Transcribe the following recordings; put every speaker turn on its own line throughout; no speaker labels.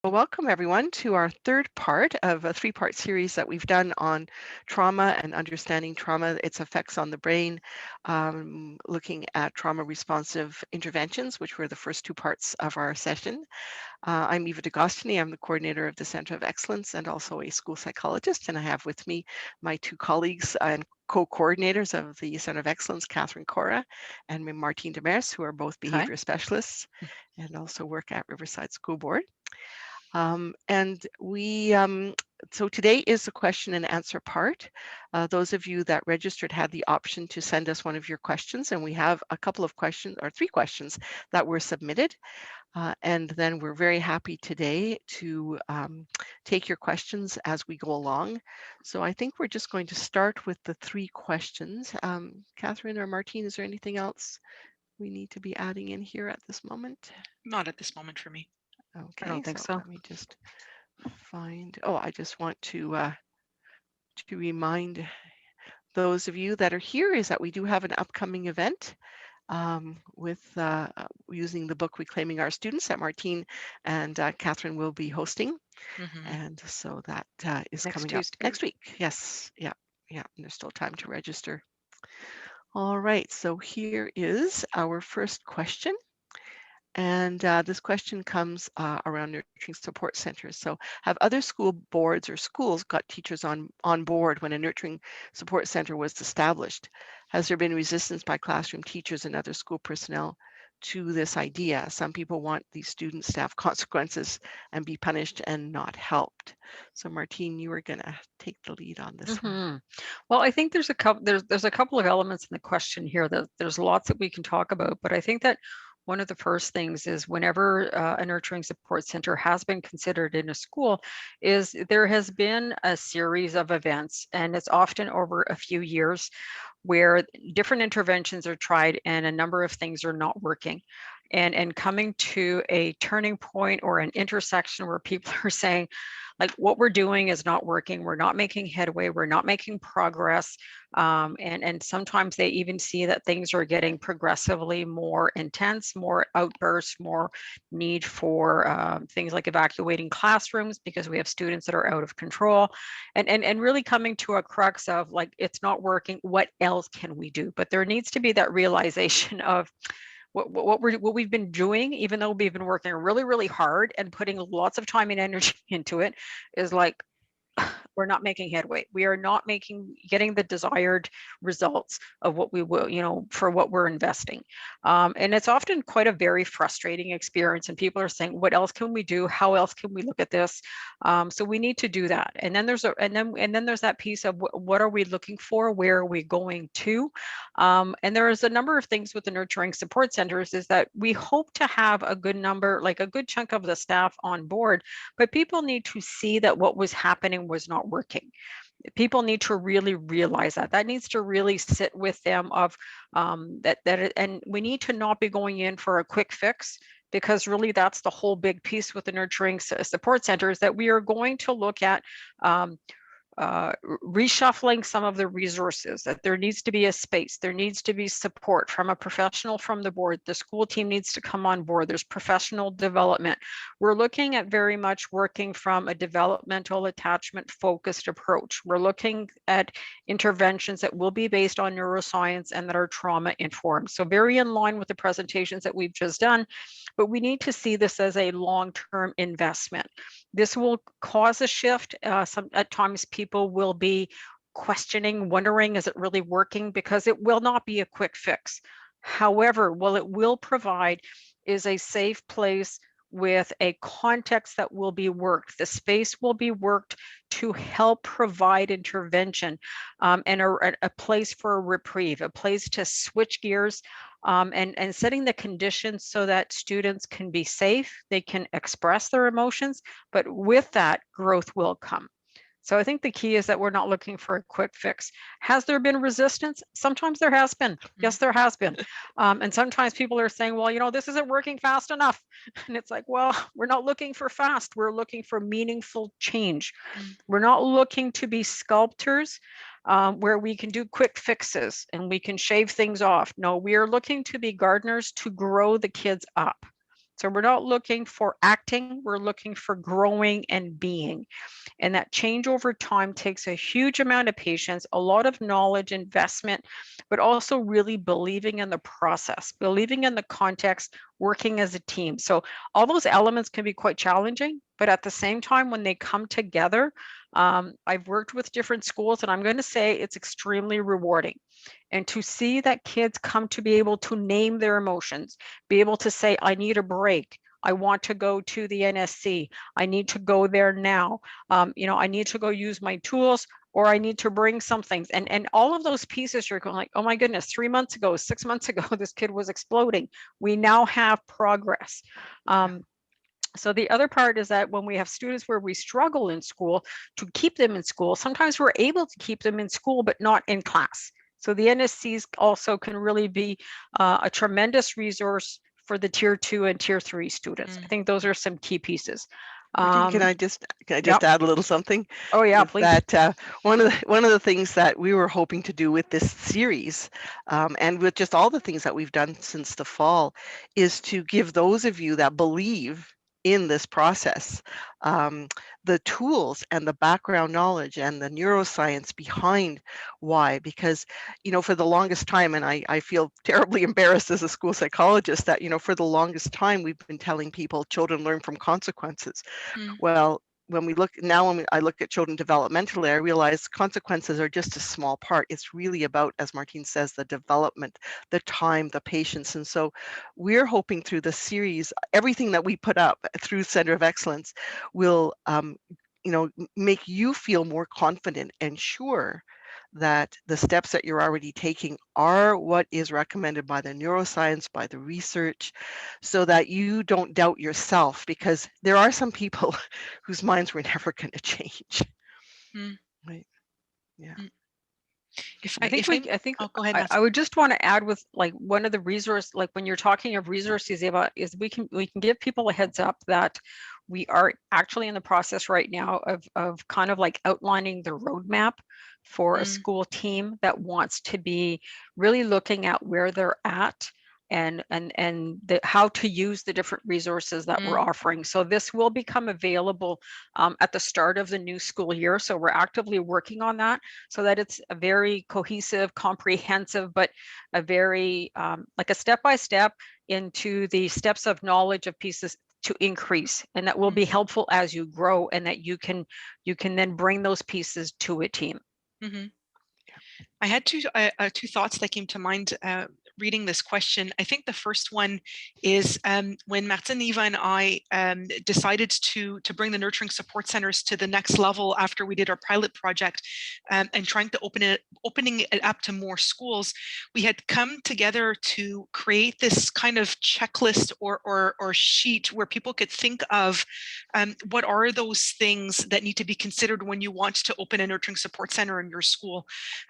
Well, welcome everyone to our third part of a three-part series that we've done on trauma and understanding trauma, its effects on the brain, looking at trauma responsive interventions, which were the first two parts of our session. I'm Eva de Gosztonyi. I'm the coordinator of the Center of Excellence and also a school psychologist. And I have with me my two colleagues and co-coordinators of the Center of Excellence, Catherine Cora and Martine Demers, who are both
Hi.
behavior specialists and also work at Riverside School Board. And so today is the question and answer part. Those of you that registered had the option to send us one of your questions, and we have a couple of questions or three questions that were submitted. And then we're very happy today to take your questions as we go along. So I think we're just going to start with the three questions. Catherine or Martine, is there anything else we need to be adding in here at this moment?
Not at this moment for me.
I
Okay,
don't think
so
so.
let me just I just want to remind those of you that are here is that we do have an upcoming event with using the book Reclaiming Our Students that Martine and Catherine will be hosting.
Mm-hmm.
And so that is
Next
coming up
Tuesday.
next week. Yes, yeah, yeah, and there's still time to register. All right, so here is our first question. And this question comes around nurturing support centers. So have other school boards or schools got teachers on board when a nurturing support center was established? Has there been resistance by classroom teachers and other school personnel to this idea? Some people want these students to have consequences and be punished and not helped. So Martine, you are going to take the lead on this one.
hmm Well, I think there's a couple of elements in the question here that there's lots that we can talk about, but I think that one of the first things is whenever a nurturing support center has been considered in a school, is there has been a series of events, and it's often over a few years where different interventions are tried and a number of things are not working. And coming to a turning point or an intersection where people are saying, like, what we're doing is not working, we're not making headway, we're not making progress. And sometimes they even see that things are getting progressively more intense, more outbursts, more need for things like evacuating classrooms because we have students that are out of control, and really coming to a crux of, like, it's not working, what else can we do? But there needs to be that realization of what we've been doing, even though we've been working really, really hard and putting lots of time and energy into it, is like, we're not making headway. We are not getting the desired results of what we will, for what we're investing. And it's often quite a very frustrating experience. And people are saying, what else can we do? How else can we look at this? So we need to do that. And then there's that piece of what are we looking for? Where are we going to? And there is a number of things with the nurturing support centers is that we hope to have a good number, like a good chunk of the staff on board, but people need to see that what was happening was not working. People need to really realize that needs to really sit with them of and we need to not be going in for a quick fix, because really that's the whole big piece with the nurturing support center, is that we are going to look at um, reshuffling some of the resources, that there needs to be a space, there needs to be support from a professional from the board, the school team needs to come on board, there's professional development. We're looking at very much working from a developmental attachment focused approach. We're looking at interventions that will be based on neuroscience and that are trauma informed. So very in line with the presentations that we've just done, but we need to see this as a long-term investment. This will cause a shift. At times people will be questioning, wondering, is it really working? Because it will not be a quick fix. However, what it will provide is a safe place with a context that will be worked. The space will be worked to help provide intervention, and a place for a reprieve, a place to switch gears, and setting the conditions so that students can be safe, they can express their emotions, but with that, growth will come. So I think the key is that we're not looking for a quick fix. Has there been resistance? Sometimes there has been. Yes, there has been. And sometimes people are saying, well, this isn't working fast enough. And it's like, well, we're not looking for fast. We're looking for meaningful change. We're not looking to be sculptors where we can do quick fixes and we can shave things off. No, we are looking to be gardeners to grow the kids up. So we're not looking for acting, we're looking for growing and being. And that change over time takes a huge amount of patience, a lot of knowledge, investment, but also really believing in the process, believing in the context, working as a team. So all those elements can be quite challenging, but at the same time, when they come together, I've worked with different schools, and I'm going to say it's extremely rewarding. And to see that kids come to be able to name their emotions, be able to say, I need a break. I want to go to the NSC. I need to go there now. I need to go use my tools, or I need to bring some things. And all of those pieces, you're going like, oh my goodness, 3 months ago, 6 months ago, this kid was exploding. We now have progress. So the other part is that when we have students where we struggle in school to keep them in school, sometimes we're able to keep them in school, but not in class. So the NSCs also can really be a tremendous resource for the tier 2 and tier 3 students. I think those are some key pieces.
Martine, can I just add a little something?
Oh yeah,
is
please.
That one of the things that we were hoping to do with this series, and with just all the things that we've done since the fall, is to give those of you that believe in this process the tools and the background knowledge and the neuroscience behind why. Because for the longest time, and I feel terribly embarrassed as a school psychologist that for the longest time we've been telling people children learn from consequences. Well, when I look at children developmentally, I realize consequences are just a small part. It's really about, as Martine says, the development, the time, the patience. And so we're hoping through the series, everything that we put up through Center of Excellence will make you feel more confident and sure that the steps that you're already taking are what is recommended by the neuroscience, by the research, so that you don't doubt yourself, because there are some people whose minds were never going to change. Right. Yeah.
I think
Oh, go ahead,
I would just want to add with like one of the resource, like when you're talking of resources, Eva, is we can give people a heads up that we are actually in the process right now of kind of like outlining the roadmap for a school team that wants to be really looking at where they're at and how to use the different resources that we're offering. So this will become available at the start of the new school year. So we're actively working on that so that it's a very cohesive, comprehensive, but a very like a step-by-step into the steps of knowledge of pieces to increase, and that will be helpful as you grow, and that you can then bring those pieces to a team.
I had two thoughts that came to mind reading this question. I think the first one is when Martin, Eva, and I decided to bring the nurturing support centers to the next level after we did our pilot project and trying to opening it up to more schools. We had come together to create this kind of checklist or sheet where people could think of what are those things that need to be considered when you want to open a nurturing support center in your school.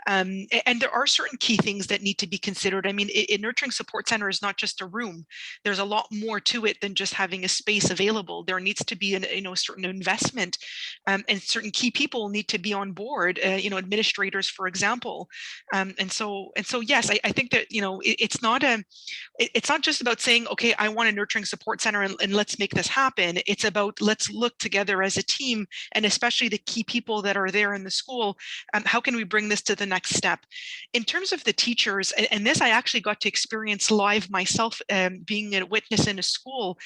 And there are certain key things that need to be considered. I mean, a nurturing support center is not just a room. There's a lot more to it than just having a space available. There needs to be certain investment, and certain key people need to be on board. Administrators, for example. And so yes, I think that it's not just about saying, okay, I want a nurturing support center and let's make this happen. It's about let's look together as a team, and especially the key people that are there in the school. How can we bring this to the next step? In terms of the teachers, and this I actually got to experience live myself, being a witness in a school,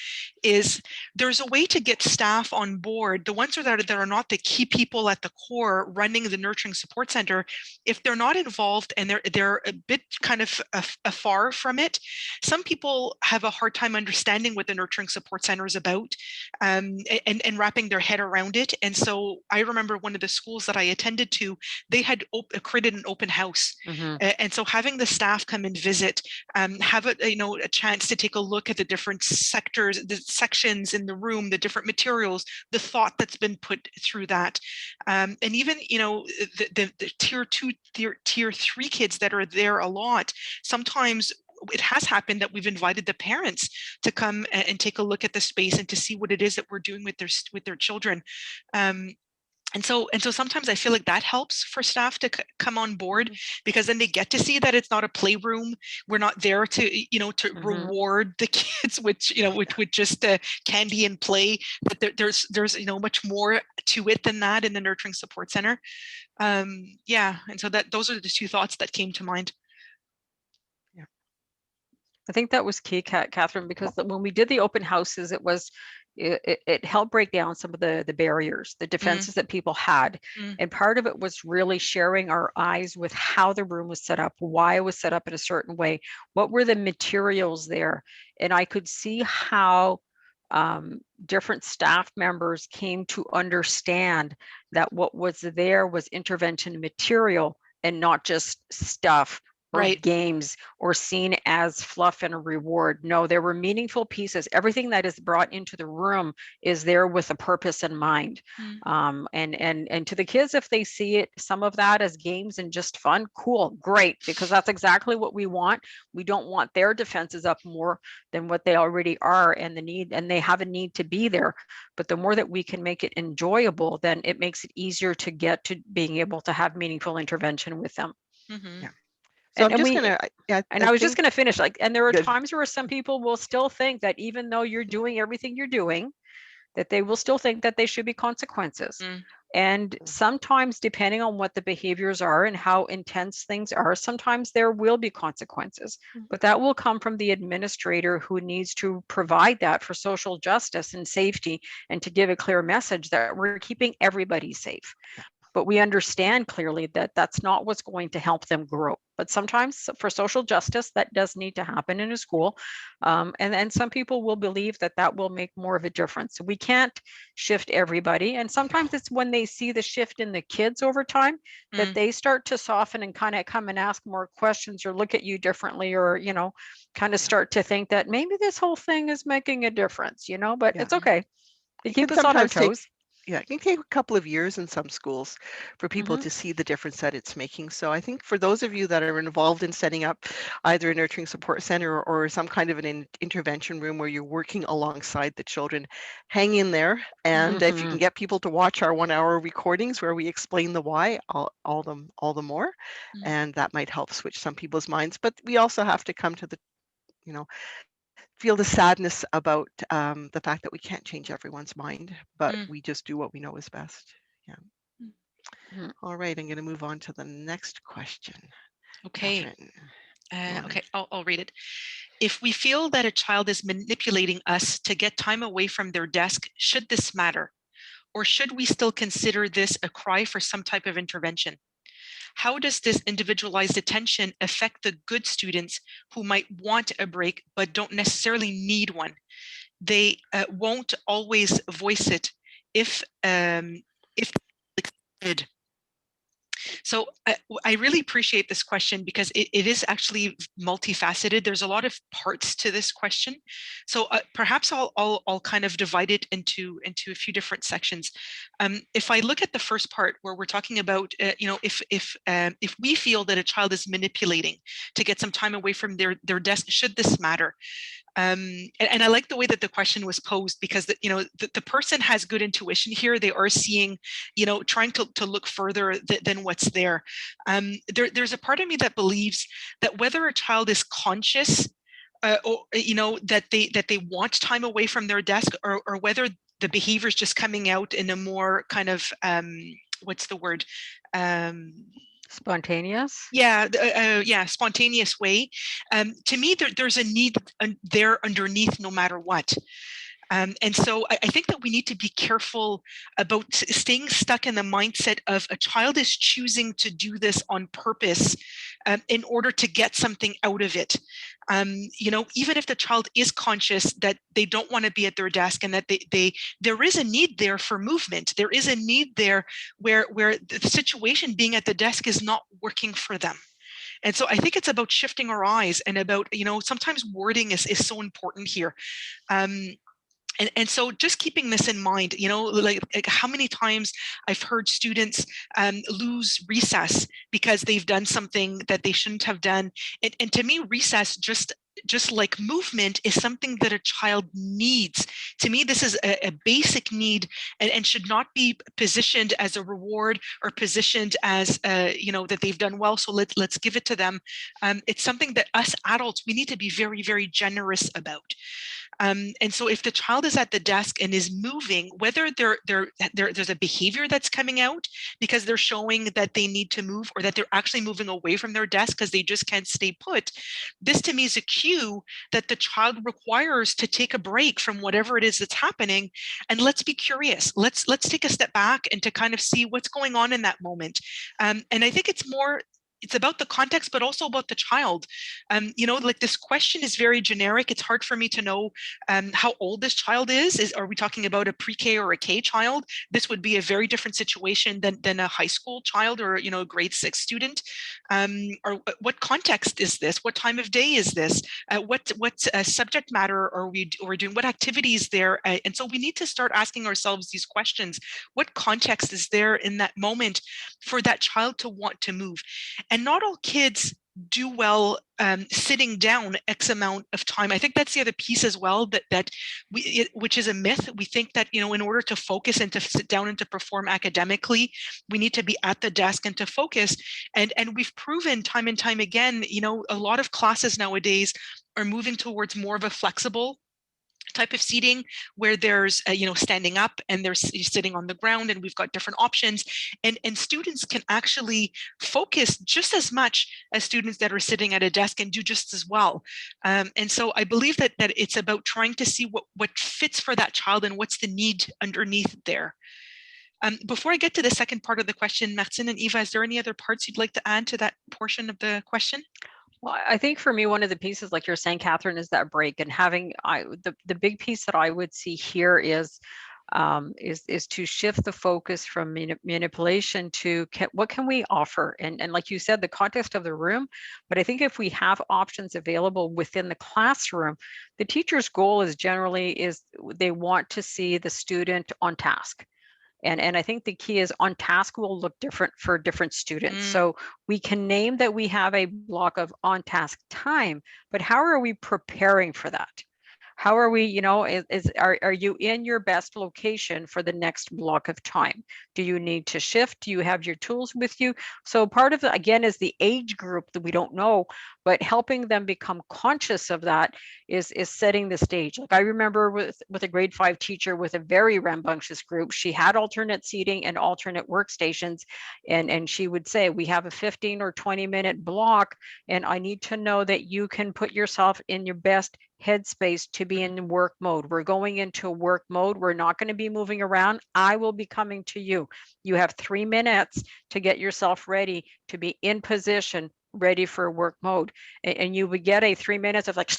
is there's a way to get staff on board, the ones that are not the key people at the core running the nurturing support center. If they're not involved and they're a bit kind of afar from it, some people have a hard time understanding what the nurturing support center is about, and wrapping their head around it. And so I remember one of the schools that I attended to, they had created an open house. And so having the staff come and visit, have a chance to take a look at the different sectors, the sections in the room, the different materials, the thought that's been put through that. And even, the tier 2, tier 3 kids that are there a lot, sometimes it has happened that we've invited the parents to come and take a look at the space and to see what it is that we're doing with their children. And so sometimes I feel like that helps for staff to come on board, because then they get to see that it's not a playroom. We're not there to, to reward the kids, which, with just candy and play. But there's much more to it than that in the Nurturing Support Center. Yeah, and so those are the two thoughts that came to mind.
Yeah,
I think that was key, Catherine, because when we did the open houses, it helped break down some of the barriers, the defenses that people had. And part of it was really sharing our eyes with how the room was set up, why it was set up in a certain way, what were the materials there. And I could see how different staff members came to understand that what was there was intervention material and not just stuff or
Right.
games or seen as fluff and a reward. No, there were meaningful pieces. Everything that is brought into the room is there with a purpose in mind. And to the kids, if they see it, some of that as games and just fun, cool, great, because that's exactly what we want. We don't want their defenses up more than what they already are, and they have a need to be there. But the more that we can make it enjoyable, then it makes it easier to get to being able to have meaningful intervention with them.
Yeah. So I'm just gonna.
I was just gonna finish. And there are times where some people will still think that even though you're doing everything you're doing, that they will still think that they should be consequences. And sometimes, depending on what the behaviors are and how intense things are, sometimes there will be consequences. But that will come from the administrator, who needs to provide that for social justice and safety, and to give a clear message that we're keeping everybody safe. But we understand clearly that that's not what's going to help them grow. But sometimes for social justice, that does need to happen in a school. And some people will believe that that will make more of a difference. We can't shift everybody. And sometimes it's when they see the shift in the kids over time that they start to soften and kind of come and ask more questions or look at you differently, or, kind of start to think that maybe this whole thing is making a difference, but it's okay. They keep us on our toes.
It can take a couple of years in some schools for people to see the difference that it's making. So I think for those of you that are involved in setting up either a nurturing support center or some kind of an intervention room where you're working alongside the children, hang in there. And if you can get people to watch our 1-hour recordings where we explain the why, all the more. And that might help switch some people's minds. But we also have to come to the, feel the sadness about the fact that we can't change everyone's mind, but we just do what we know is best. Yeah. All right, I'm going to move on to the next question.
Okay. Okay, I'll read it. If we feel that a child is manipulating us to get time away from their desk, should this matter? Or should we still consider this a cry for some type of intervention? How does this individualized attention affect the good students who might want a break but don't necessarily need one? They won't always voice it if did. So I really appreciate this question, because it is actually multifaceted. There's a lot of parts to this question. So perhaps I'll kind of divide it into a few different sections. If I look at the first part, where we're talking about, if we feel that a child is manipulating to get some time away from their desk, should this matter? And I like the way that the question was posed, because the person has good intuition here. They are seeing, trying to look further than what's there. There's a part of me that believes that whether a child is conscious, or that they want time away from their desk, or whether the behavior is just coming out in a more kind of what's the word?
Spontaneous?
Yeah, spontaneous way. To me, there's a need there underneath, no matter what. And so I think that we need to be careful about staying stuck in the mindset of a child is choosing to do this on purpose in order to get something out of it. Even if the child is conscious that they don't want to be at their desk, and that there is a need there for movement. There is a need there where the situation being at the desk is not working for them. And so I think it's about shifting our eyes, and about, sometimes wording is so important here. And so just keeping this in mind, like how many times I've heard students lose recess because they've done something that they shouldn't have done. And to me, recess just just like movement is something that a child needs. To me, this is a basic need, and should not be positioned as a reward or positioned as that they've done well, so let's give it to them. It's something that us adults, we need to be very, very generous about. And so if the child is at the desk and is moving, whether there's a behavior that's coming out because they're showing that they need to move, or that they're actually moving away from their desk because they just can't stay put, this to me is a cue that the child requires to take a break from whatever it is that's happening. And let's be curious. Let's take a step back and to kind of see what's going on in that moment. And I think it's about the context, but also about the child. Like this question is very generic. It's hard for me to know how old this child is. Are we talking about a pre-K or a K child? This would be a very different situation than a high school child, or a grade 6 student. Or what context is this? What time of day is this? What subject matter are we doing? What activities there? And so we need to start asking ourselves these questions. What context is there in that moment for that child to want to move? And not all kids do well sitting down X amount of time. I think that's the other piece as well, which is a myth. We think that, in order to focus and to sit down and to perform academically, we need to be at the desk and to focus. And we've proven time and time again, a lot of classes nowadays are moving towards more of a flexible type of seating, where there's standing up and there's sitting on the ground, and we've got different options, and students can actually focus just as much as students that are sitting at a desk, and do just as well. And so I believe that it's about trying to see what fits for that child and what's the need underneath there. Before I get to the second part of the question, Martine and Eva, is there any other parts you'd like to add to that portion of the question?
Well, I think for me, one of the pieces, like you're saying, Catherine, is that break, and having the big piece that I would see here is to shift the focus from manipulation to what can we offer, and like you said, the context of the room. But I think if we have options available within the classroom, the teacher's goal is they want to see the student on task. And I think the key is on task will look different for different students. So we can name that we have a block of on task time, but how are we preparing for that? How are we, are you in your best location for the next block of time? Do you need to shift? Do you have your tools with you? So part of it, again, is the age group that we don't know, but helping them become conscious of that is setting the stage. Like I remember with a grade 5 teacher with a very rambunctious group, she had alternate seating and alternate workstations. And she would say, we have a 15 or 20-minute block, and I need to know that you can put yourself in your best headspace to be in work mode. We're going into work mode. We're not going to be moving around. I will be coming to you. You have 3 minutes to get yourself ready to be in position, ready for work mode. And you would get a 3 minutes of like,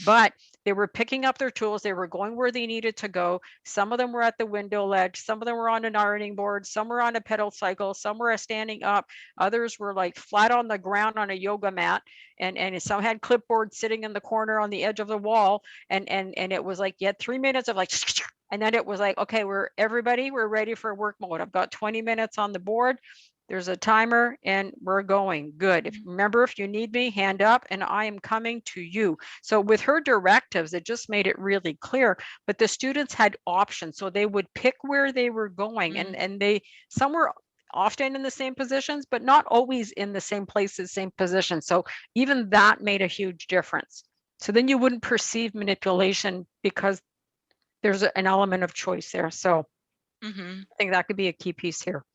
but they were picking up their tools. They were going where they needed to go. Some of them were at the window ledge. Some of them were on an ironing board. Some were on a pedal cycle. Some were standing up. Others were like flat on the ground on a yoga mat. And some had clipboards sitting in the corner on the edge of the wall. And it was like, you had 3 minutes of like, and then it was like, okay, we're ready for work mode. I've got 20 minutes on the board. There's a timer and we're going. Good. If you need me, hand up and I am coming to you. So with her directives, it just made it really clear, but the students had options. So they would pick where they were going, and some were often in the same positions, but not always in the same places, same position. So even that made a huge difference. So then you wouldn't perceive manipulation because there's an element of choice there. So I think that could be a key piece here.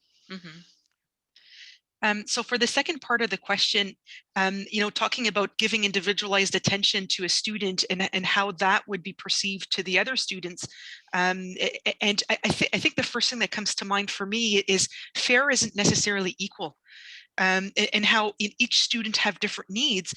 So for the second part of the question, talking about giving individualized attention to a student and how that would be perceived to the other students. And I think the first thing that comes to mind for me is fair isn't necessarily equal. And how each student have different needs.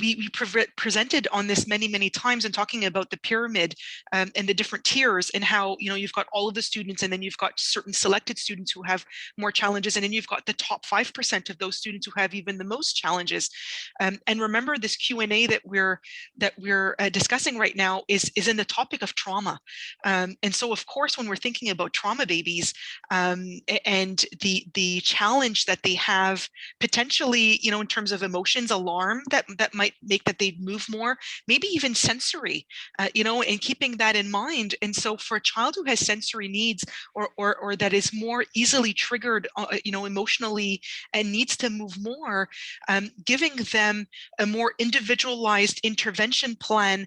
We presented on this many times and talking about the pyramid and the different tiers, and how you've got all of the students, and then you've got certain selected students who have more challenges, and then you've got the top 5% of those students who have even the most challenges. And remember, this Q&A that we're discussing right now is in the topic of trauma. And so of course, when we're thinking about trauma babies and the challenge that they have potentially, in terms of emotions, alarm that might make that they move more, maybe even sensory, and keeping that in mind. And so for a child who has sensory needs, or that is more easily triggered, emotionally, and needs to move more, giving them a more individualized intervention plan,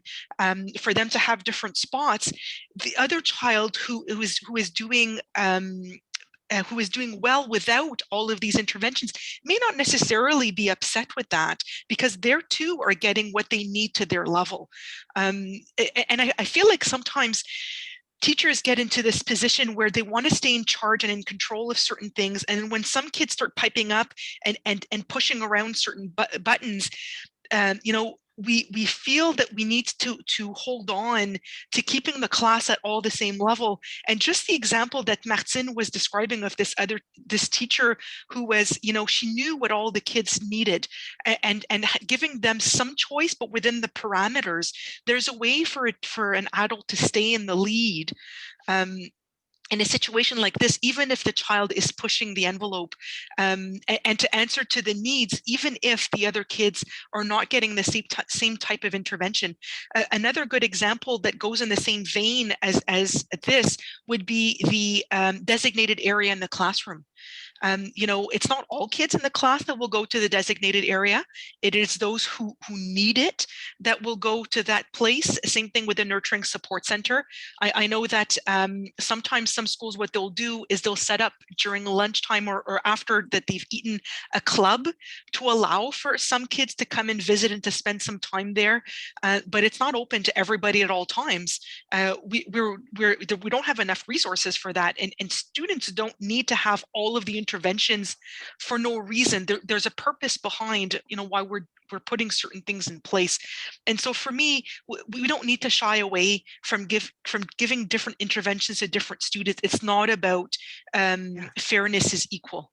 for them to have different spots. The other child who is doing who is doing well without all of these interventions may not necessarily be upset with that, because they're too are getting what they need to their level. And I feel like sometimes teachers get into this position where they want to stay in charge and in control of certain things, and when some kids start piping up and pushing around certain buttons, we feel that we need to hold on to keeping the class at all the same level. And just the example that Martine was describing of this teacher who was, she knew what all the kids needed, and giving them some choice, but within the parameters. There's a way for an adult to stay in the lead. In a situation like this, even if the child is pushing the envelope, and to answer to the needs, even if the other kids are not getting the same type of intervention. Another good example that goes in the same vein as this would be the designated area in the classroom. It's not all kids in the class that will go to the designated area. It is those who need it that will go to that place. Same thing with the nurturing support center. I know that sometimes some schools, what they'll do is they'll set up during lunchtime or after that they've eaten, a club to allow for some kids to come and visit and to spend some time there. But it's not open to everybody at all times. We don't have enough resources for that, and students don't need to have all of the interventions for no reason. There's a purpose behind, why we're putting certain things in place. And so for me, we don't need to shy away from giving different interventions to different students. It's not about fairness is equal.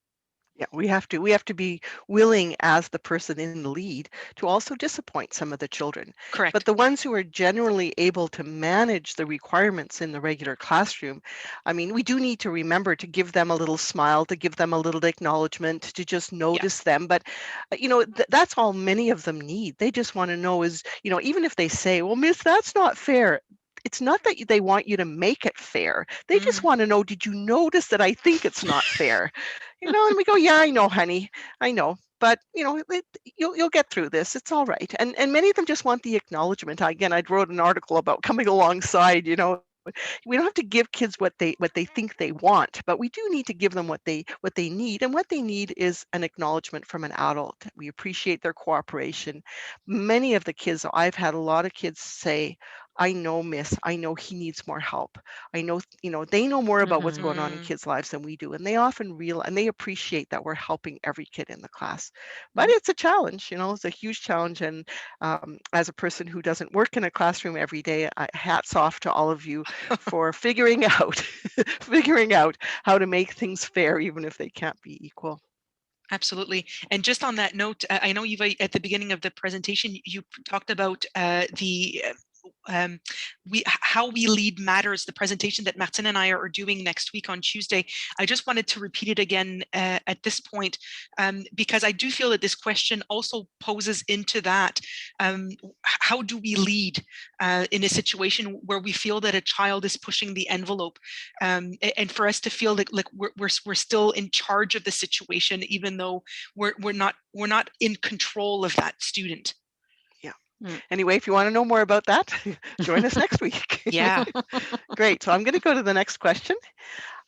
Yeah, we have to be willing, as the person in the lead, to also disappoint some of the children.
Correct.
But the ones who are generally able to manage the requirements in the regular classroom, I mean, we do need to remember to give them a little smile, to give them a little acknowledgement, to just notice them. But that's all many of them need. They just want to know is, even if they say, well, Miss, that's not fair. It's not that they want you to make it fair. They just want to know, did you notice that I think it's not fair? And we go, yeah, I know, honey, I know. But you'll get through this. It's all right. And many of them just want the acknowledgement. Again, I wrote an article about coming alongside. We don't have to give kids what they think they want, but we do need to give them what they need. And what they need is an acknowledgement from an adult. We appreciate their cooperation. Many of the kids, I've had a lot of kids say, I know, Miss, I know he needs more help. I know, they know more about what's going on in kids' lives than we do. And they often and they appreciate that we're helping every kid in the class. But it's a challenge, it's a huge challenge. And as a person who doesn't work in a classroom every day, hats off to all of you for figuring out how to make things fair, even if they can't be equal.
Absolutely. And just on that note, I know you've at the beginning of the presentation, you talked about how we lead matters, the presentation that Martine and I are doing next week on Tuesday. I just wanted to repeat it again at this point, because I do feel that this question also poses into that. How do we lead in a situation where we feel that a child is pushing the envelope, and for us to feel like we're still in charge of the situation, even though we're not in control of that student.
Anyway, if you want to know more about that, join us next week.
Yeah.
Great. So I'm going to go to the next question.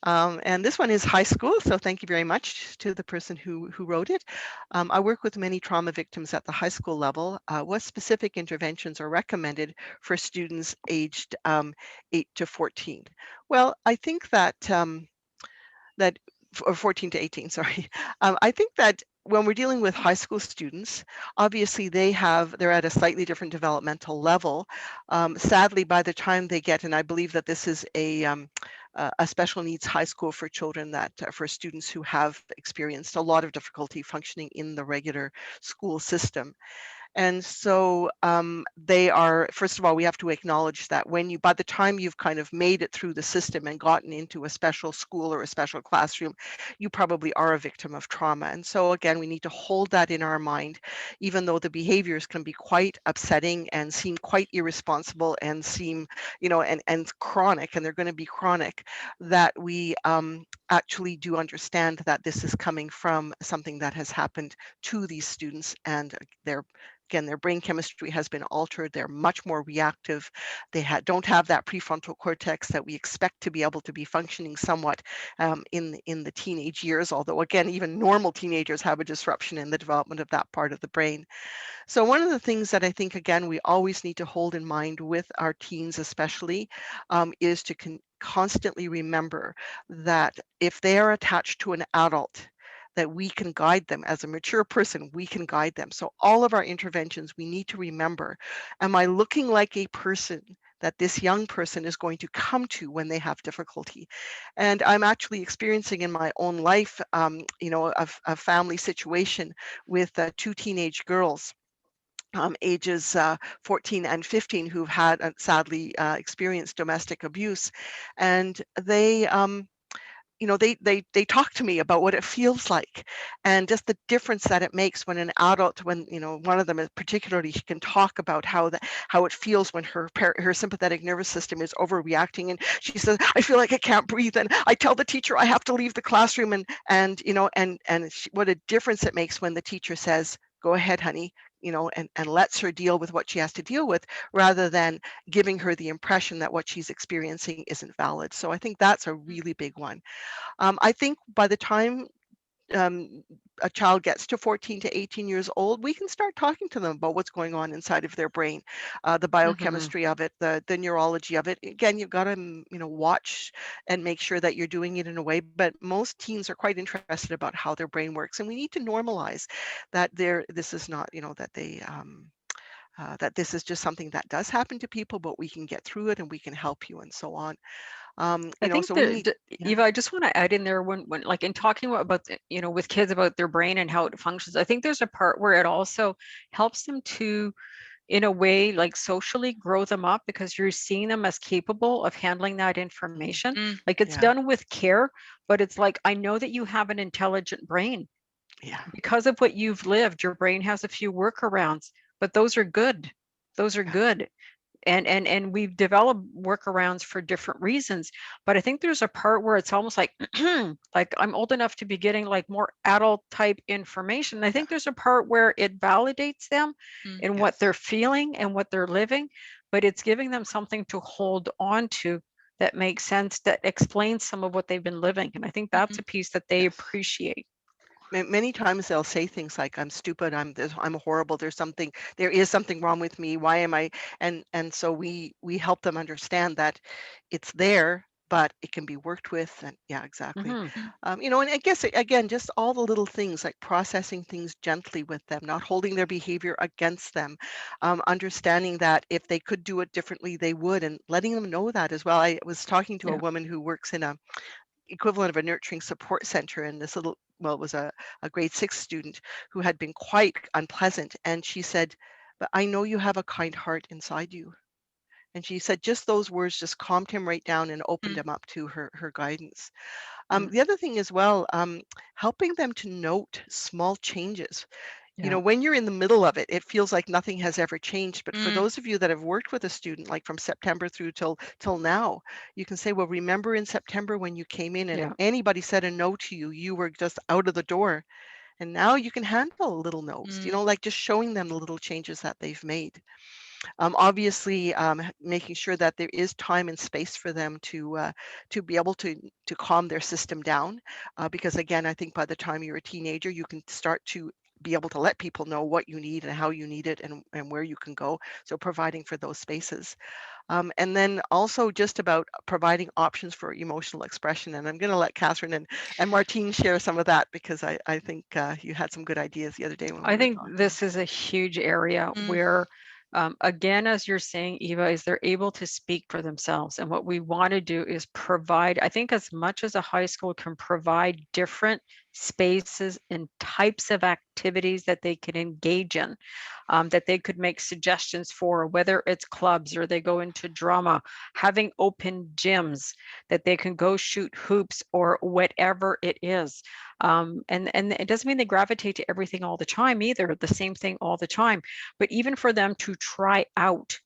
And this one is high school. So thank you very much to the person who wrote it. I work with many trauma victims at the high school level. What specific interventions are recommended for students aged 8 to 14? Well, I think that, or 14 to 18, sorry. I think that when we're dealing with high school students, obviously they're at a slightly different developmental level. Sadly, by the time they get, and I believe that this is a special needs high school for children for students who have experienced a lot of difficulty functioning in the regular school system. And so they are, first of all, we have to acknowledge that by the time you've kind of made it through the system and gotten into a special school or a special classroom, you probably are a victim of trauma. And so again, we need to hold that in our mind, even though the behaviors can be quite upsetting and seem quite irresponsible and seem, and chronic, and they're going to be chronic, that we actually do understand that this is coming from something that has happened to these students, and their brain chemistry has been altered. They're much more reactive. They don't have that prefrontal cortex that we expect to be able to be functioning somewhat in the teenage years, although again, even normal teenagers have a disruption in the development of that part of the brain. So one of the things that I think, again, we always need to hold in mind with our teens especially, is to constantly remember that if they are attached to an adult, that we can guide them. As a mature person, we can guide them. So all of our interventions, we need to remember, am I looking like a person that this young person is going to come to when they have difficulty? And I'm actually experiencing in my own life, a family situation with two teenage girls, ages 14 and 15, who've had sadly experienced domestic abuse. And they talk to me about what it feels like, and just the difference that it makes when an adult, when one of them is particularly, she can talk about how it feels when her sympathetic nervous system is overreacting, and she says, I feel like I can't breathe, and I tell the teacher I have to leave the classroom, and what a difference it makes when the teacher says, go ahead, honey, and lets her deal with what she has to deal with, rather than giving her the impression that what she's experiencing isn't valid. So I think that's a really big one. I think by the time um, a child gets to 14 to 18 years old, we can start talking to them about what's going on inside of their brain, the biochemistry of it, the neurology of it. Again, you've got to, watch and make sure that you're doing it in a way. But most teens are quite interested about how their brain works, and we need to normalize that this is not, that this is just something that does happen to people, but we can get through it and we can help you and so on.
I think
So we need, yeah.
Eva, I just want to add in there when like in talking about with kids about their brain and how it functions, I think there's a part where it also helps them to, in a way, like socially grow them up, because you're seeing them as capable of handling that information. Like it's
Yeah.
done with care, but it's like, I know that you have an intelligent brain.
Yeah.
Because of what you've lived, your brain has a few workarounds, but those are good. Those are
Yeah.
good. And we've developed workarounds for different reasons, but I think there's a part where it's almost like like I'm old enough to be getting like more adult type information. I think there's a part where it validates them in what
Yes.
they're feeling and what they're living, but it's giving them something to hold on to that makes sense, that explains some of what they've been living, and I think that's a piece that they
Yes.
appreciate.
Many times they'll say things like, I'm stupid, I'm horrible, there is something wrong with me, why am I? And so we help them understand that it's there, but it can be worked with. And yeah, exactly.
Hmm.
And I guess again, just all the little things, like processing things gently with them, not holding their behavior against them, understanding that if they could do it differently, they would, and letting them know that as well. I was talking to a
Yeah.
woman who works in a equivalent of a nurturing support center, and this little, well, it was a grade 6 student who had been quite unpleasant, and she said, but I know you have a kind heart inside you. And she said just those words just calmed him right down and opened him up to her guidance.
Mm.
The other thing as well, helping them to note small changes.
Yeah.
When you're in the middle of it, it feels like nothing has ever changed. But for those of you that have worked with a student, like from September through till now, you can say, well, remember in September when you came in and if
Yeah.
anybody said a no to you, you were just out of the door. And now you can handle little no's, like just showing them the little changes that they've made. Obviously, making sure that there is time and space for them to be able to calm their system down, because again, I think by the time you're a teenager, you can start to be able to let people know what you need and how you need it, and where you can go. So providing for those spaces. And then also just about providing options for emotional expression. And I'm going to let Catherine and Martine share some of that, because I think you had some good ideas the other day when we
I
were
think
talking.
this is a huge area where, again, as you're saying, Eva, is they're able to speak for themselves. And what we want to do is provide, I think as much as a high school can provide different spaces, and types of activities that they can engage in, that they could make suggestions for, whether it's clubs or they go into drama, having open gyms that they can go shoot hoops or whatever it is. And it doesn't mean they gravitate to everything all the time either, the same thing all the time, but even for them to try out,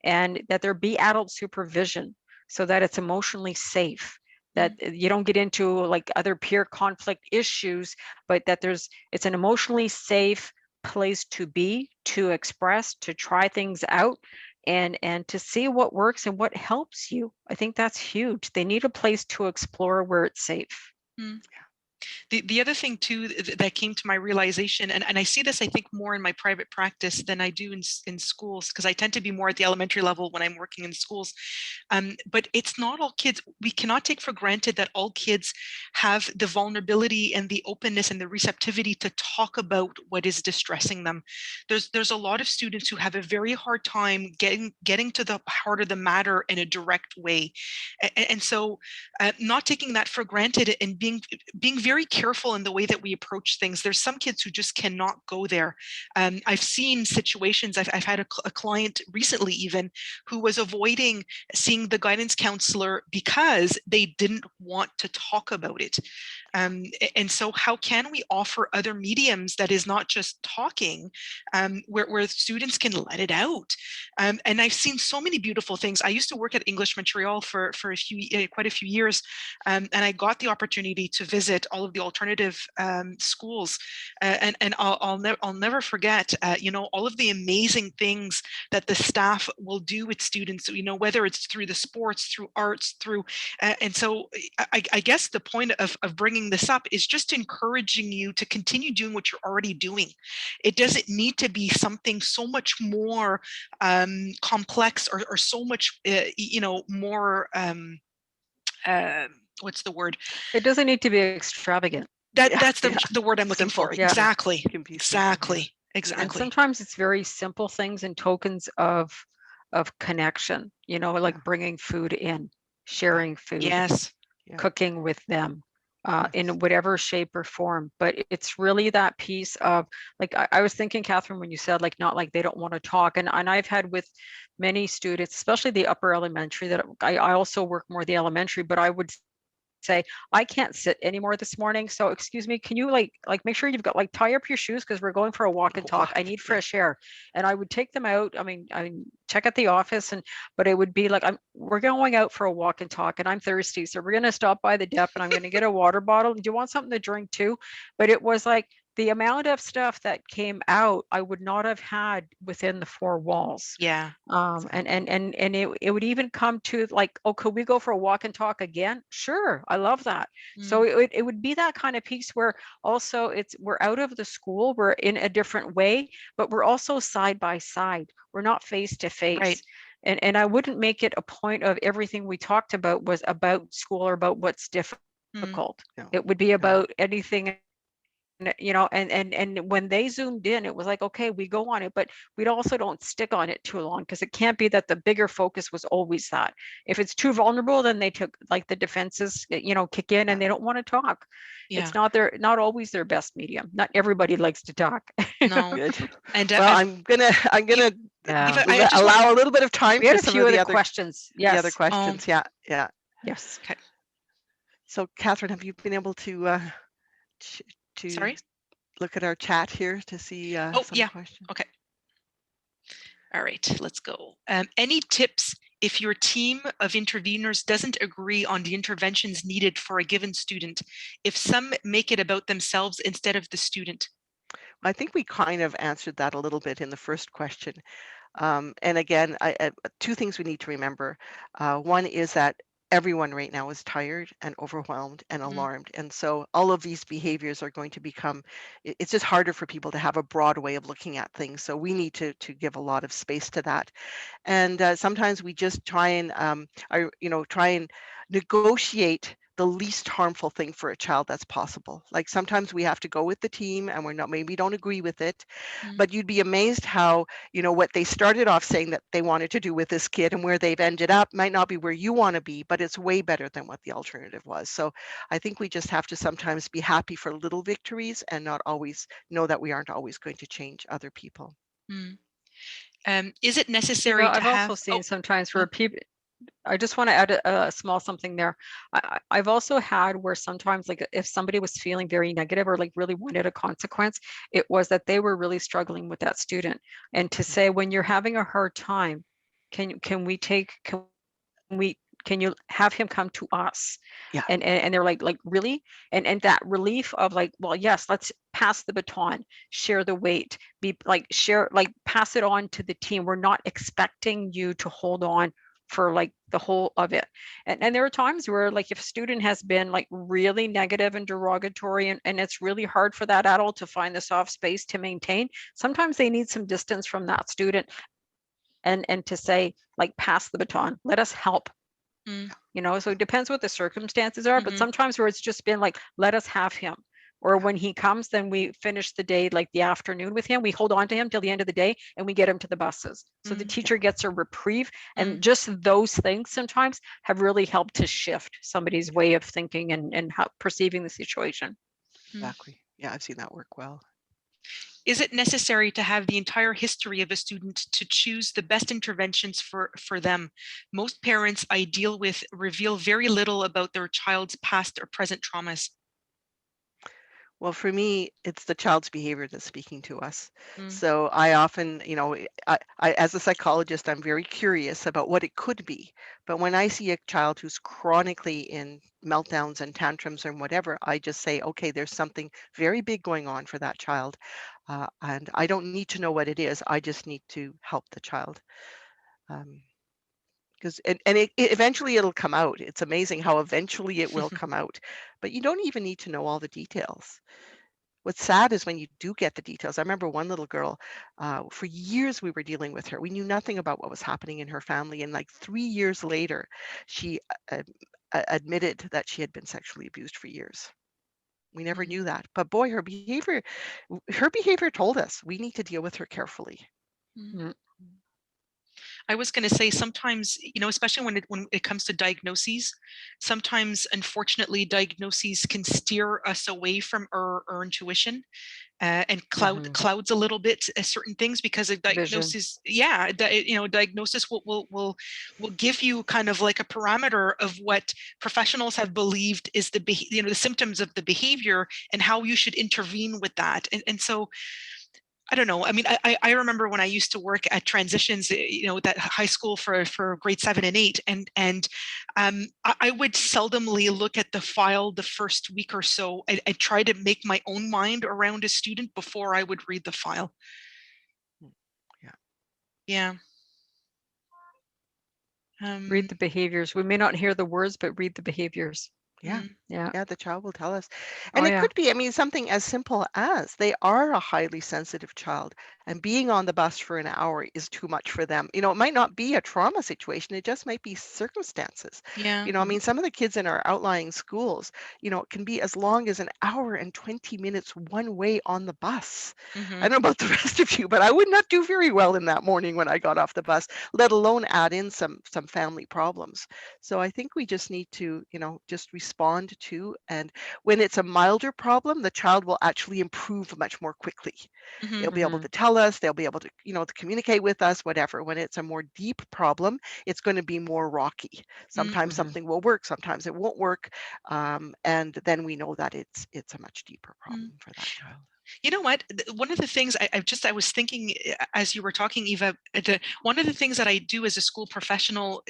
and that there be adult supervision so that it's emotionally safe, that you don't get into like other peer conflict issues, but that it's an emotionally safe place to be, to express, to try things out, and to see what works and what helps you. I think that's huge. They need a place to explore where it's safe.
Mm. The other thing too that came to my realization, and I see this, I think, more in my private practice than I do in schools, because I tend to be more at the elementary level when I'm working in schools. But it's not all kids. We cannot take for granted that all kids have the vulnerability and the openness and the receptivity to talk about what is distressing them. There's a lot of students who have a very hard time getting to the heart of the matter in a direct way, and so not taking that for granted and being very careful in the way that we approach things. There's some kids who just cannot go there. I've seen situations, I've had a client recently even who was avoiding seeing the guidance counselor because they didn't want to talk about it. And so how can we offer other mediums that is not just talking, where students can let it out? And I've seen so many beautiful things. I used to work at English Montreal for quite a few years, and I got the opportunity to visit all of the alternative schools, and I'll never forget, all of the amazing things that the staff will do with students. Whether it's through the sports, through arts, through, and so I guess the point of bringing this up is just encouraging you to continue doing what you're already doing. It doesn't need to be something so much more complex or so much, more. What's the word?
It doesn't need to be extravagant.
That's the word I'm looking for.
Yeah.
Exactly.
Can be
Exactly.
And sometimes it's very simple things and tokens of connection, like bringing food in, sharing food,
Yes.
cooking with them, in whatever shape or form. But it's really that piece of, like, I was thinking, Catherine, when you said, like, not like they don't want to talk, and I've had with many students, especially the upper elementary, that I also work more the elementary, but I would say, I can't sit anymore this morning, so excuse me, can you like make sure you've got, like, tie up your shoes because we're going for a walk and talk. I need fresh air. And I would take them out. I mean check at the office, but it would be like, we're going out for a walk and talk, and I'm thirsty, so we're going to stop by the dep and I'm going to get a water bottle. Do you want something to drink too? But it was like, the amount of stuff that came out, I would not have had within the four walls.
Yeah.
And it would even come to, like, oh, could we go for a walk and talk again? Sure, I love that. So it would be that kind of piece where also we're out of the school, we're in a different way, but we're also side by side. We're not face to face.
Right.
And I wouldn't make it a point of everything we talked about was about school or about what's difficult. It would be about anything. And when they zoomed in, it was like, okay, we go on it, but we also don't stick on it too long, because it can't be that the bigger focus was always that. If it's too vulnerable, then they took, like, the defenses, kick in, and they don't want to talk. It's not always their best medium. Not everybody likes to talk.
No.
Good.
And
well, I'm gonna allow a little bit of time
we had
for
a few other questions. Yes.
The other questions. Yeah.
Yes.
Okay.
So, Catherine, have you been able to
Sorry?
look at our chat here to see some questions?
Okay. All right, let's go. Any tips if your team of interveners doesn't agree on the interventions needed for a given student, if some make it about themselves instead of the student?
I think we kind of answered that a little bit in the first question. And again, two things we need to remember. One is that everyone right now is tired and overwhelmed and alarmed. And so all of these behaviors are going to become, it's just harder for people to have a broad way of looking at things. So we need to give a lot of space to that. And sometimes we just try and negotiate the least harmful thing for a child that's possible. Like sometimes we have to go with the team and we're not, maybe don't agree with it, but you'd be amazed how, what they started off saying that they wanted to do with this kid and where they've ended up might not be where you want to be, but it's way better than what the alternative was. So I think we just have to sometimes be happy for little victories and not always know that we aren't always going to change other people.
Is it necessary to
I've
have?
also seen sometimes where people, I just want to add a small something there. I've also had where sometimes, like if somebody was feeling very negative or like really wanted a consequence, it was that they were really struggling with that student. And to say, when you're having a hard time, can you have him come to us?
Yeah.
And they're like really? And that relief of like, well, yes, let's pass the baton, share the weight, be like pass it on to the team. We're not expecting you to hold on for like the whole of it. And there are times where like if a student has been like really negative and derogatory and it's really hard for that adult to find the soft space to maintain, sometimes they need some distance from that student and to say like, pass the baton, let us help. So it depends what the circumstances are, but sometimes where it's just been like, let us have him. Or when he comes, then we finish the day, like the afternoon with him. We hold on to him till the end of the day and we get him to the buses. So the teacher gets a reprieve. And just those things sometimes have really helped to shift somebody's way of thinking and how perceiving the situation.
Exactly. Yeah, I've seen that work well.
Is it necessary to have the entire history of a student to choose the best interventions for them? Most parents I deal with reveal very little about their child's past or present traumas.
Well, for me, it's the child's behavior that's speaking to us. So I often, as a psychologist, I'm very curious about what it could be. But when I see a child who's chronically in meltdowns and tantrums or whatever, I just say, okay, there's something very big going on for that child. And I don't need to know what it is. I just need to help the child. Because eventually it'll come out. It's amazing how eventually it will come out. But you don't even need to know all the details. What's sad is when you do get the details. I remember one little girl, for years we were dealing with her. We knew nothing about what was happening in her family. And like 3 years later, she admitted that she had been sexually abused for years. We never knew that. But boy, her behavior told us we need to deal with her carefully.
I was going to say sometimes, especially when it comes to diagnoses, sometimes, unfortunately, diagnoses can steer us away from our intuition and clouds a little bit certain things because of diagnosis. Vision. Diagnosis will give you kind of like a parameter of what professionals have believed is the symptoms of the behavior and how you should intervene with that. And so I don't know. I mean, I remember when I used to work at transitions, that high school for grade 7 and 8, and I would seldomly look at the file the first week or so. I try to make my own mind around a student before I would read the file. Yeah.
Read the behaviors. We may not hear the words, but read the behaviors.
Yeah. Yeah, the child will tell us.
Oh,
And it could be, something as simple as they are a highly sensitive child and being on the bus for an hour is too much for them. It might not be a trauma situation, it just might be circumstances.
Yeah.
Some of the kids in our outlying schools, it can be as long as an hour and 20 minutes one way on the bus. I don't know about the rest of you, but I would not do very well in that morning when I got off the bus, let alone add in some family problems. So I think we just need to, just respond to, and when it's a milder problem, the child will actually improve much more quickly. They'll be able to tell us, they'll be able to, to communicate with us, whatever. When it's a more deep problem, it's going to be more rocky. Sometimes something will work, sometimes it won't work. And then we know that it's a much deeper problem for that child.
You know what? One of the things I was thinking as you were talking, Eva, one of the things that I do as a school professional,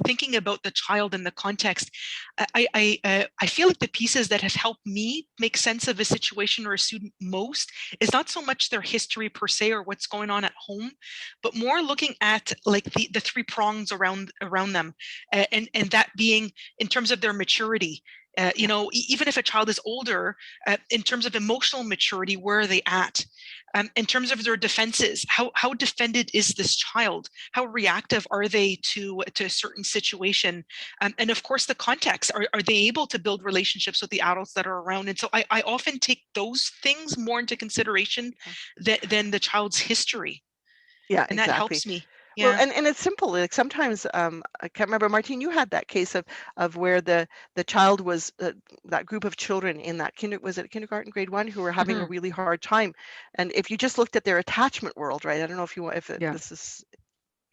thinking about the child in the context, I feel like the pieces that have helped me make sense of a situation or a student most is not so much their history per se or what's going on at home, but more looking at like the three prongs around them, and that being in terms of their maturity. You know, even if a child is older, in terms of emotional maturity, where are they at? In terms of their defenses, how defended is this child? How reactive are they to a certain situation? And of course, the context. Are they able to build relationships with the adults that are around? And so I often take those things more into consideration than the child's history.
Yeah,
And that
exactly.
helps me.
Well,
Yeah.
and it's simple. Like sometimes I can't remember, Martine, you had that case of where the child was that group of children in that was it kindergarten grade 1 who were having a really hard time, and if you just looked at their attachment world, right? I don't know if you want
Yeah.
this is.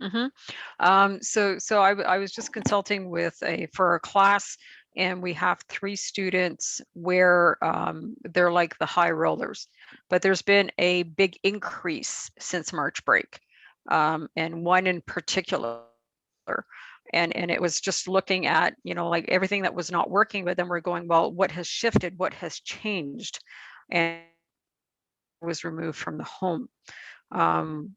So I was just consulting with for a class, and we have 3 students where they're like the high rollers, but there's been a big increase since March break, and one in particular. And it was just looking at, you know, like everything that was not working, but then we're going, well, what has shifted, what has changed? And was removed from the home.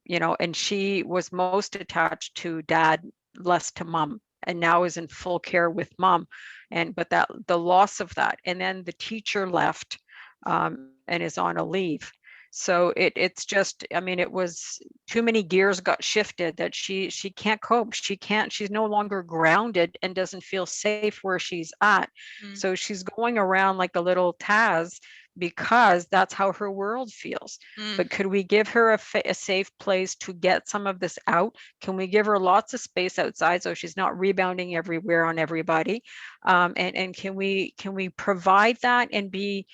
You know, and she was most attached to dad, less to mom, and now is in full care with mom. And but that the loss of that, and then the teacher left, and is on a leave. So it's just, I mean, it was too many gears got shifted that she can't cope. She's no longer grounded and doesn't feel safe where she's at. So she's going around like a little Taz because that's how her world feels. But could we give her a safe place to get some of this out? Can we give her lots of space outside so she's not rebounding everywhere on everybody? And can we provide that and be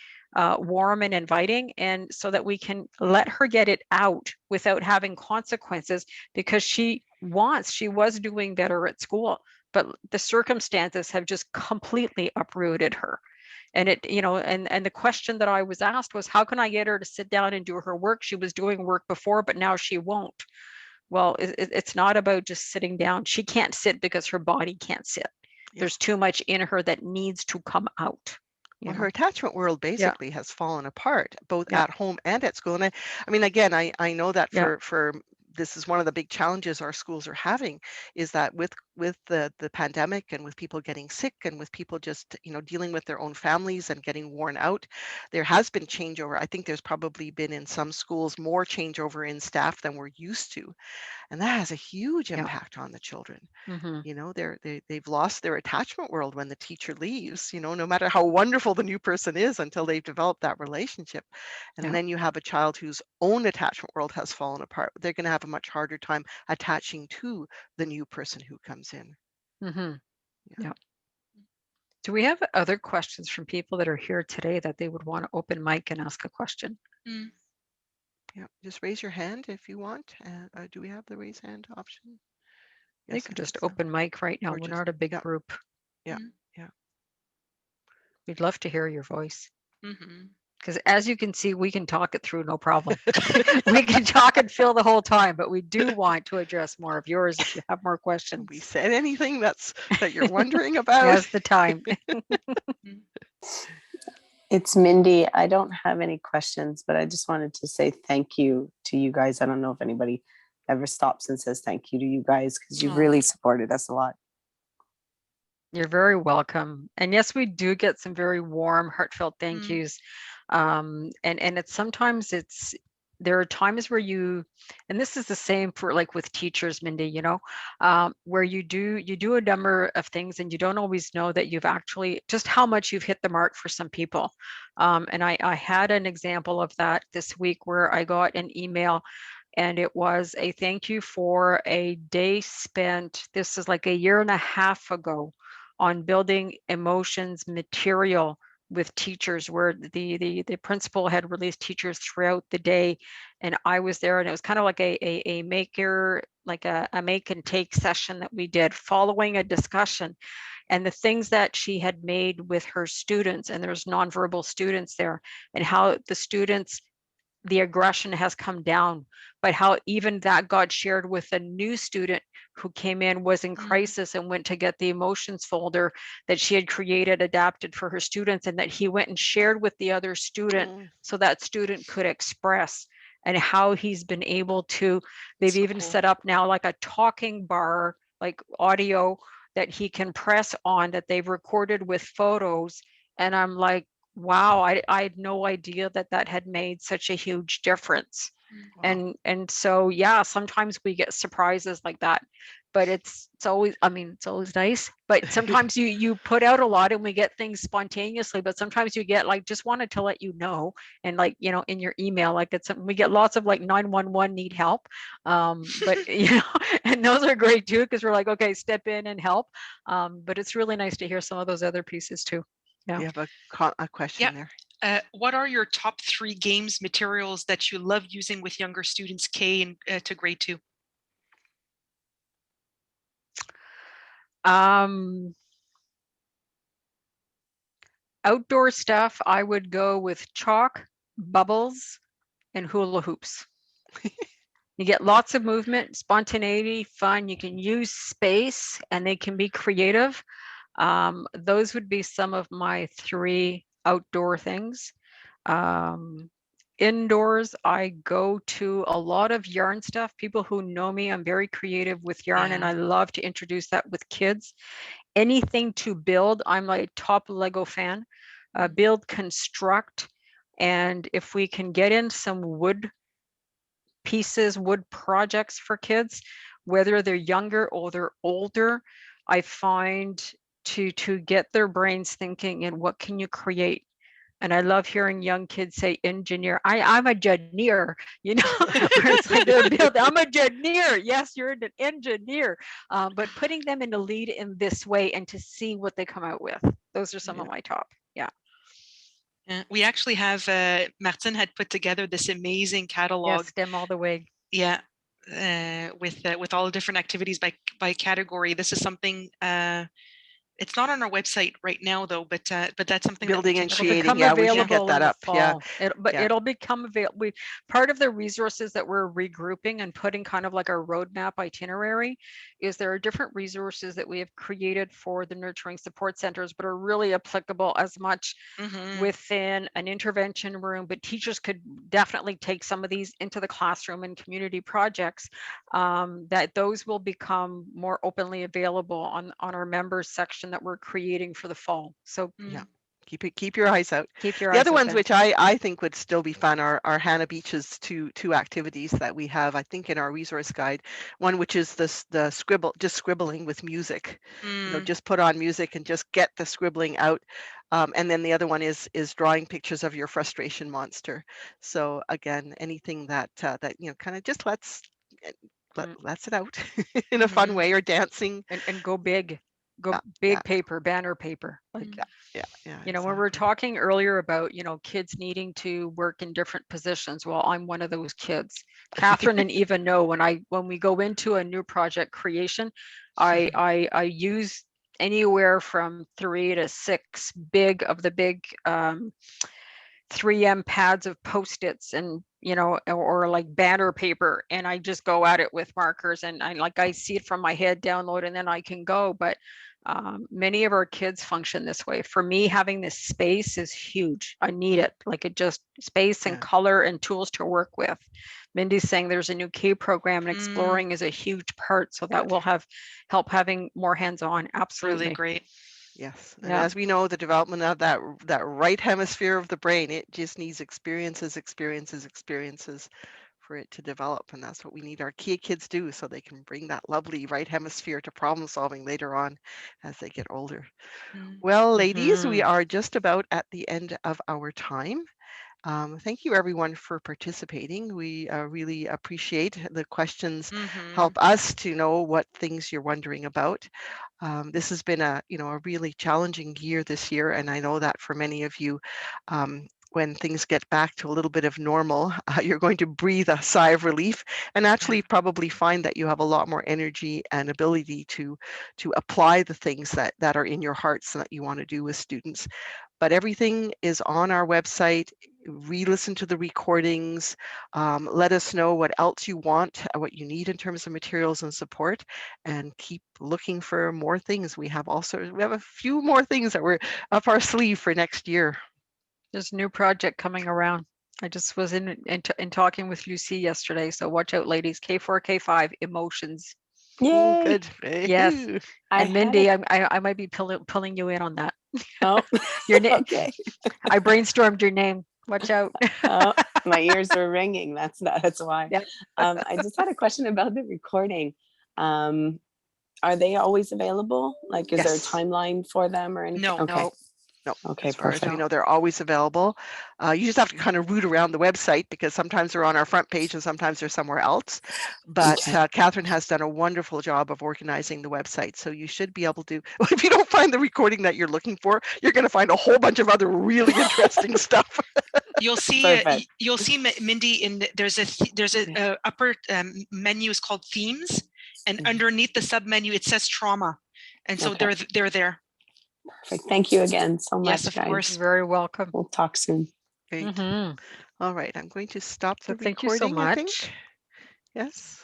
warm and inviting, and so that we can let her get it out without having consequences, because she was doing better at school, but the circumstances have just completely uprooted her. And it, you know, and the question that I was asked was, how can I get her to sit down and do her work? She was doing work before, but now she won't. Well, it's not about just sitting down. She can't sit because her body can't sit. There's too much in her that needs to come out.
Well, her attachment world
Yeah.
basically has fallen apart, both
Yeah.
at home and at school. And I mean, again, I know that
Yeah.
for this is one of the big challenges our schools are having, is that with the pandemic and with people getting sick and with people just, you know, dealing with their own families and getting worn out, there has been changeover. I think there's probably been in some schools more changeover in staff than we're used to, and that has a huge
Yeah.
impact on the children.
Mhm.
You know, they've lost their attachment world when the teacher leaves, you know, no matter how wonderful the new person is until they've developed that relationship. And
Yeah.
then you have a child whose own attachment world has fallen apart. They're going to have a much harder time attaching to the new person who comes in.
Mhm.
Yeah.
Yeah. Do we have other questions from people that are here today that they would want to open mic and ask a question?
Yeah. Just raise your hand if you want. Do we have the raise hand option?
They
Yes,
could
I
just
think so.
open mic right now.
Or
We're
just,
not a big
yeah,
group.
yeah, yeah.
We'd love to hear your voice.
Mm-hmm.
Because as you can see, we can talk it through, no problem. We can talk and fill the whole time, but we do want to address more of yours if you have more
Have
questions.
we said anything that you're wondering about?
Now's the time.
It's Mindy. I don't have any questions, but I just wanted to say thank you to you guys. I don't know if anybody ever stops and says thank you to you guys, because you've really supported us a lot.
You're very welcome. And yes, we do get some very warm, heartfelt thank yous. And it's sometimes there are times where and this is the same for like with teachers, Mindy, you know, where you do a number of things and you don't always know that you've actually just how much you've hit the mark for some people. And I had an example of that this week where I got an email, and it was a thank you for a day spent, this is like a year and a half ago, on building emotions material with teachers, where the principal had released teachers throughout the day, and I was there, and it was kind of like a maker, like a make and take session that we did following a discussion, and the things that she had made with her students, and there's nonverbal students there, and how the students, the aggression has come down, but how even that got shared with a new student who came in, was in crisis, and went to get the emotions folder that she had created, adapted for her students, and that he went and shared with the other student so that student could express, and how he's been able to, they've even
cool.
set up now like a talking bar, like audio that he can press on, that they've recorded with photos, And I'm like, wow, I had no idea that that had made such a huge difference.
Wow.
And so yeah, sometimes we get surprises like that, but it's always, I mean, it's always nice, but sometimes you put out a lot and we get things spontaneously, but sometimes you get like, just wanted to let you know, and like, you know, in your email, like it's, we get lots of like 911 need help, but you know, and those are great too, because we're like, okay, step in and help, but it's really nice to hear some of those other pieces too. Yeah.
You have a question
Yeah.
there.
What are your top 3 games materials that you love using with younger students, K and to grade 2?
Outdoor stuff, I would go with chalk, bubbles, and hula hoops. You get lots of movement, spontaneity, fun. You can use space and they can be creative. Those would be some of my 3 outdoor things. Indoors, I go to a lot of yarn stuff. People who know me, I'm very creative with yarn and I love to introduce that with kids. Anything to build, I'm like top Lego fan. Build, construct, and if we can get in some wood pieces, wood projects for kids, whether they're younger or they're older, I find to get their brains thinking and what can you create. And I love hearing young kids say engineer. I'm a engineer, you know, where it's like they're built, I'm a engineer. Yes, you're an engineer. But putting them in the lead in this way and to see what they come out with. Those are some of my top. Yeah.
We actually have, Martin had put together this amazing
Yes,
catalog.
STEM all the way.
Yeah, with all the different activities by category. This is something, it's not on our website right now though, but that's something that we
Building
can
and
It'll
creating.
become
Yeah, we should
available
get
in
that
the
up. Yeah.
fall. But
Yeah.
it'll become available. Part of the resources that we're regrouping and putting kind of like our roadmap itinerary is there are different resources that we have created for the nurturing support centers, but are really applicable as much within an intervention room. But teachers could definitely take some of these into the classroom and community projects, that those will become more openly available on our members section that we're creating for the fall. So
Yeah. Keep your eyes out.
keep your
The
eyes
other ones
open.
which I think would still be fun are Hannah Beach's two activities that we have, I think, in our resource guide. One which is the scribbling with music. You know, just put on music and just get the scribbling out. And then the other one is drawing pictures of your frustration monster. So again, anything that you know kind of just lets it out in a fun way, or dancing.
And go big. Go
Yeah,
big
yeah,
paper, banner paper. Like,
yeah, yeah.
you know, when we're
Exactly.
talking earlier about, you know, kids needing to work in different positions, well, I'm one of those kids. Catherine and Eva know when we go into a new project creation, I use anywhere from 3 to 6 big 3M pads of Post-its, and you know, or like banner paper, and I just go at it with markers, and I see it from my head, download, and then I can go. But many of our kids function this way. For me, having this space is huge. I need it. Like, it just space and
Yeah.
color and tools to work with. Mindy's saying there's a new K program, and exploring is a huge part, so that
Good.
will help having more hands-on. Absolutely.
really great.
Yes, and
Yeah.
as we know, the development of that right hemisphere of the brain, it just needs experiences for it to develop, and that's what we need our key kids do, so they can bring that lovely right hemisphere to problem solving later on as they get older. Well, ladies, we are just about at the end of our time. Thank you everyone for participating. We really appreciate the questions, help us to know what things you're wondering about. This has been a really challenging year this year, and I know that for many of you, when things get back to a little bit of normal, you're going to breathe a sigh of relief and actually probably find that you have a lot more energy and ability to apply the things that are in your hearts and that you want to do with students. But everything is on our website. Re-listen to the recordings. Let us know what else you want, what you need in terms of materials and support, and keep looking for more things. We have a few more things that were up our sleeve for next year.
There's a new project coming around. I just was in talking with Lucy yesterday. So watch out, ladies. K4, K5, emotions.
Oh,
Yay.
good.
Yes.
Woohoo.
I
And
had
Mindy,
a-
I might be pulling you in on that.
oh,
Your name.
okay.
I brainstormed your name. Watch out.
Oh, my ears were ringing. That's why.
Yep.
I just had a question about the recording. Are they always available? Like, is there a
Yes.
timeline for them or anything?
No.
Okay.
No.
No,
Okay,
as far as we
perfect.
know, they're always available. You just have to kind of root around the website because sometimes they're on our front page and sometimes they're somewhere else. But
Okay.
Catherine has done a wonderful job of organizing the website. So you should be able to, if you don't find the recording that you're looking for, you're going to find a whole bunch of other really interesting stuff.
You'll see.
Perfect.
You'll see Mindy in there's a upper menu is called themes, and
Mhm.
underneath the sub menu it says trauma, and so
Okay.
they're there.
Perfect. Thank you again so much,
Yes, of
guys.
course.
You're very welcome.
We'll talk soon.
Great.
Mhm.
All right, I'm going to stop the
So thank you so
recording, I think.
much.
Yes.